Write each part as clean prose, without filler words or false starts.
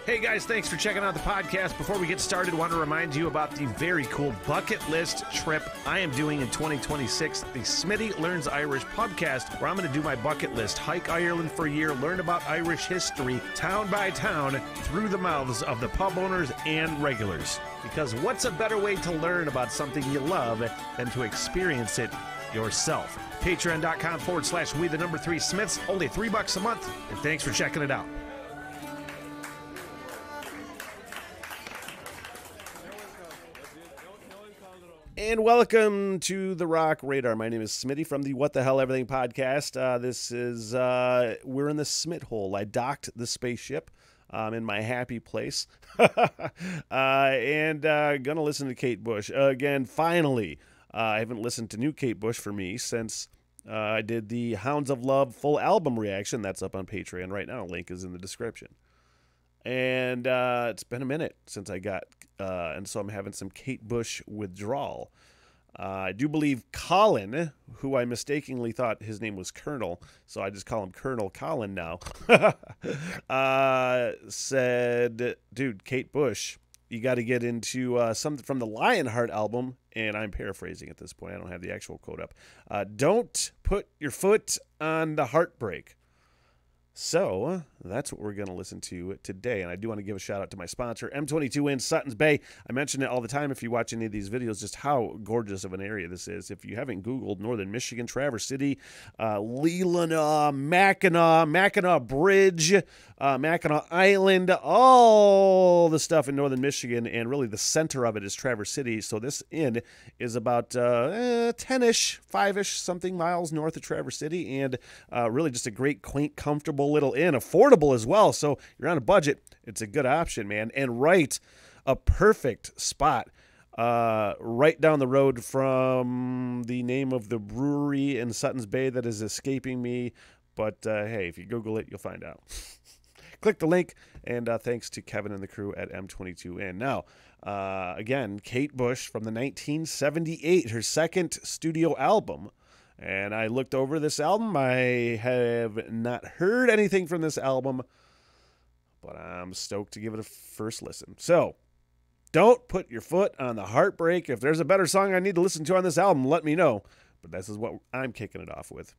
Hey guys, thanks for checking out the podcast. Before we get started, I want to remind you about the very cool bucket list trip I am doing in 2026, the Smitty Learns Irish podcast, where I'm going to do my bucket list, hike Ireland for a year, learn about Irish history, town by town, through the mouths of the pub owners and regulars. Because what's a better way to learn about something you love than to experience it yourself? Patreon.com/we3smiths, only $3 a month, and thanks for checking it out. And welcome to the Rock Radar. My name is Smitty from the What the Hell Everything podcast. We're in the Smith hole. I docked the spaceship. In my happy place. And gonna listen to Kate Bush. Again, finally. I haven't listened to new Kate Bush for me since I did the Hounds of Love full album reaction. That's up on Patreon right now. Link is in the description. And it's been a minute since I got, and so I'm having some Kate Bush withdrawal. I do believe Colin, who I mistakenly thought his name was Colonel, so I just call him Colonel Colin now, said, dude, Kate Bush, you got to get into something from the Lionheart album, and I'm paraphrasing at this point. I don't have the actual quote up. Don't put your foot on the Heartbreak. So that's what we're going to listen to today. And I do want to give a shout out to my sponsor, M22 in Sutton's Bay. I mention it all the time if you watch any of these videos, just how gorgeous of an area this is. If you haven't Googled Northern Michigan, Traverse City, Leelanau, Mackinac Bridge, Mackinac Island, all the stuff in Northern Michigan, and really the center of it is Traverse City. So this inn is about 10-ish, 5-ish something miles north of Traverse City, and really just a great, quaint, comfortable little inn, affordable as well. So you're on a budget, it's a good option, man. And a perfect spot right down the road from the name of the brewery in Sutton's Bay that is escaping me. But hey, if you Google it, you'll find out. Click the link, and thanks to Kevin and the crew at M22N. Now, again, Kate Bush from the 1978, her second studio album. And I looked over this album. I have not heard anything from this album, but I'm stoked to give it a first listen. So, don't put your foot on the Heartbreak. If there's a better song I need to listen to on this album, let me know. But this is what I'm kicking it off with.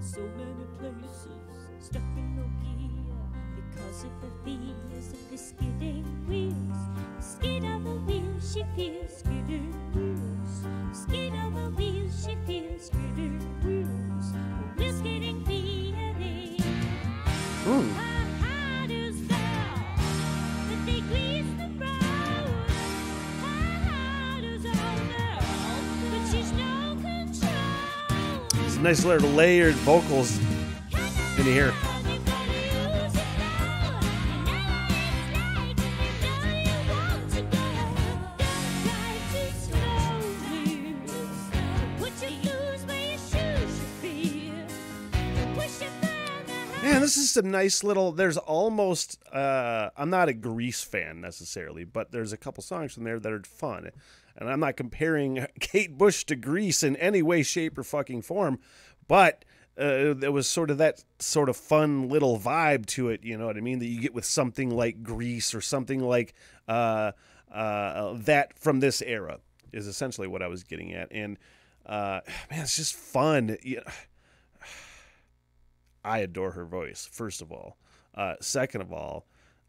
So many places, stuck in no gear, because of the fears of the skidding wheels. Skid over wheels, she feels skidding wheels. Skid over wheels, she feels skidding wheels. Wheels skidding feeling. Her heart is down, but they grease the road. Her heart is on now, but she's no control. Some nice little layered vocals in here. Man, this is a nice little, there's almost, I'm not a Grease fan necessarily, but there's a couple songs from there that are fun. And I'm not comparing Kate Bush to Grease in any way, shape, or fucking form, but there was sort of that sort of fun little vibe to it, you know what I mean, that you get with something like Grease or something like that from this era is essentially what I was getting at. And man, it's just fun. I adore her voice, first of all. Second of all,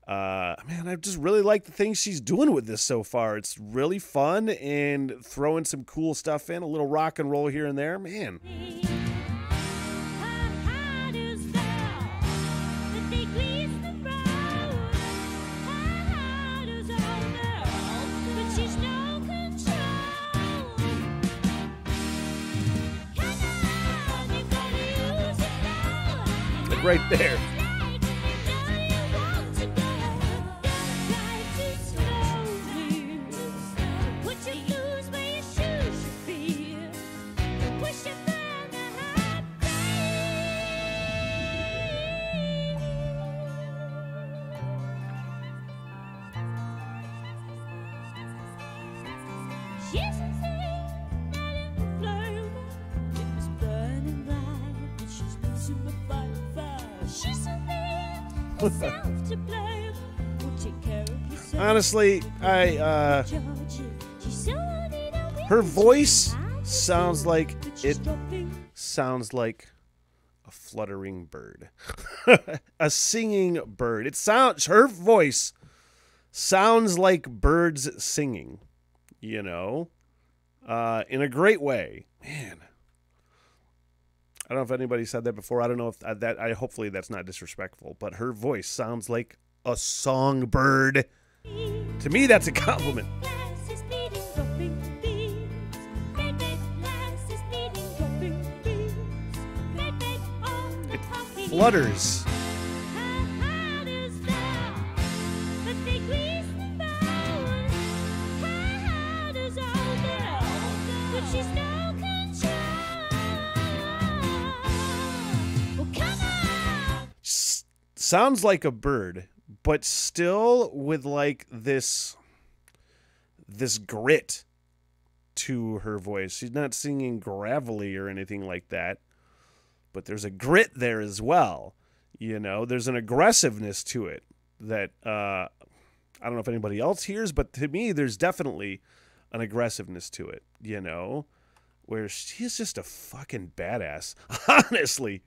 man, I just really like the things she's doing with this so far. It's really fun and throwing some cool stuff in, a little rock and roll here and there, man. Right there. Yes, I say that in the flame it was burning bright, but she's losing the fire. She's so bad, herself to blame. Won't take care of yourself. Honestly, her voice sounds like a fluttering bird. A singing bird. Her voice sounds like birds singing, you know, in a great way. Man, I don't know if anybody said that before. I don't know if hopefully that's not disrespectful, but her voice sounds like a songbird. To me, that's a compliment. It flutters. Sounds like a bird, but still with like this grit to her voice. She's not singing gravelly or anything like that, but there's a grit there as well. You know, there's an aggressiveness to it that I don't know if anybody else hears, but to me, there's definitely an aggressiveness to it, you know, where she's just a fucking badass, honestly.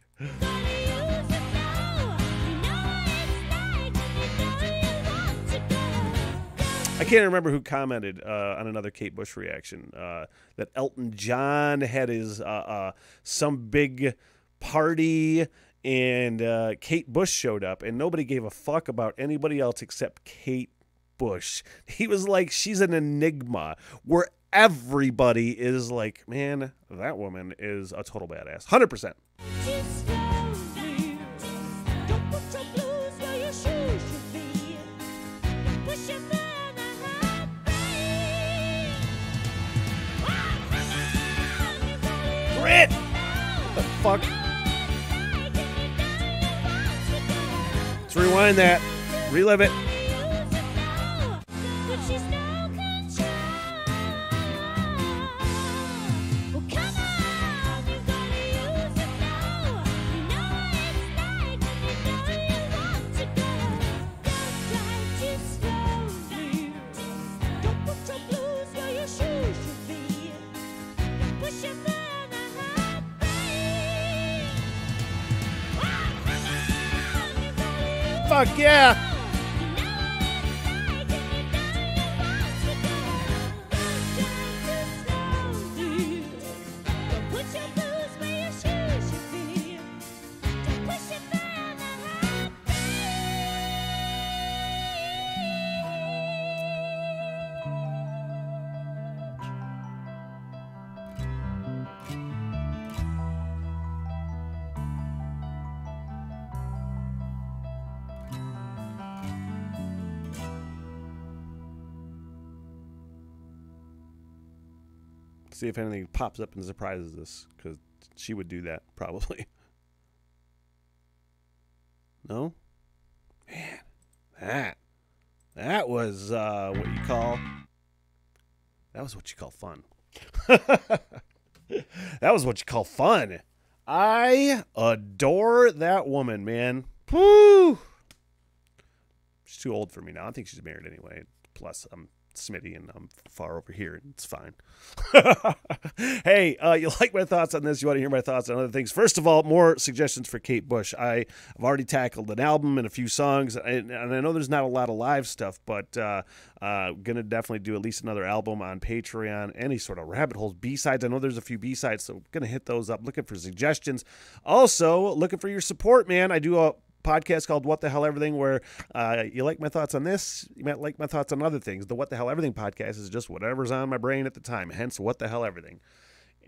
I can't remember who commented on another Kate Bush reaction that Elton John had his some big party and Kate Bush showed up and nobody gave a fuck about anybody else except Kate Bush. He was like, she's an enigma where everybody is like, man, that woman is a total badass. 100%. Grit! The fuck? Let's rewind that. Relive it. Fuck yeah! See if anything pops up and surprises us, because she would do that probably. No? Man, that was what you call fun. That was what you call fun. I adore that woman, man. Woo! She's too old for me now. I think she's married anyway. Plus, I'm Smitty and I'm far over here. It's fine. Hey, you like my thoughts on this? You want to hear my thoughts on other things? First of all, more suggestions for Kate Bush. I've already tackled an album and a few songs, and I know there's not a lot of live stuff, but gonna definitely do at least another album on Patreon. Any sort of rabbit holes, B-sides. I know there's a few B-sides, so gonna hit those up. Looking for suggestions. Also, looking for your support, man. I do a podcast called What the Hell Everything, where you like my thoughts on this, you might like my thoughts on other things. The What the Hell Everything podcast is just whatever's on my brain at the time, hence What the Hell Everything.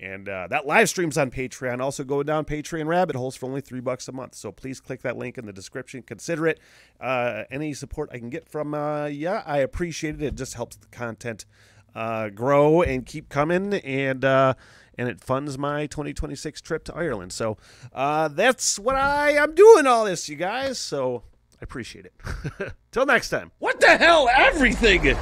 And that live stream's on Patreon. Also go down Patreon rabbit holes for only $3 a month. So please click that link in the description. Consider it. Any support I can get from yeah, I appreciate it. It just helps the content grow and keep coming, and it funds my 2026 trip to Ireland. So that's what I'm doing all this, you guys. So I appreciate it. Till next time. What the hell, everything?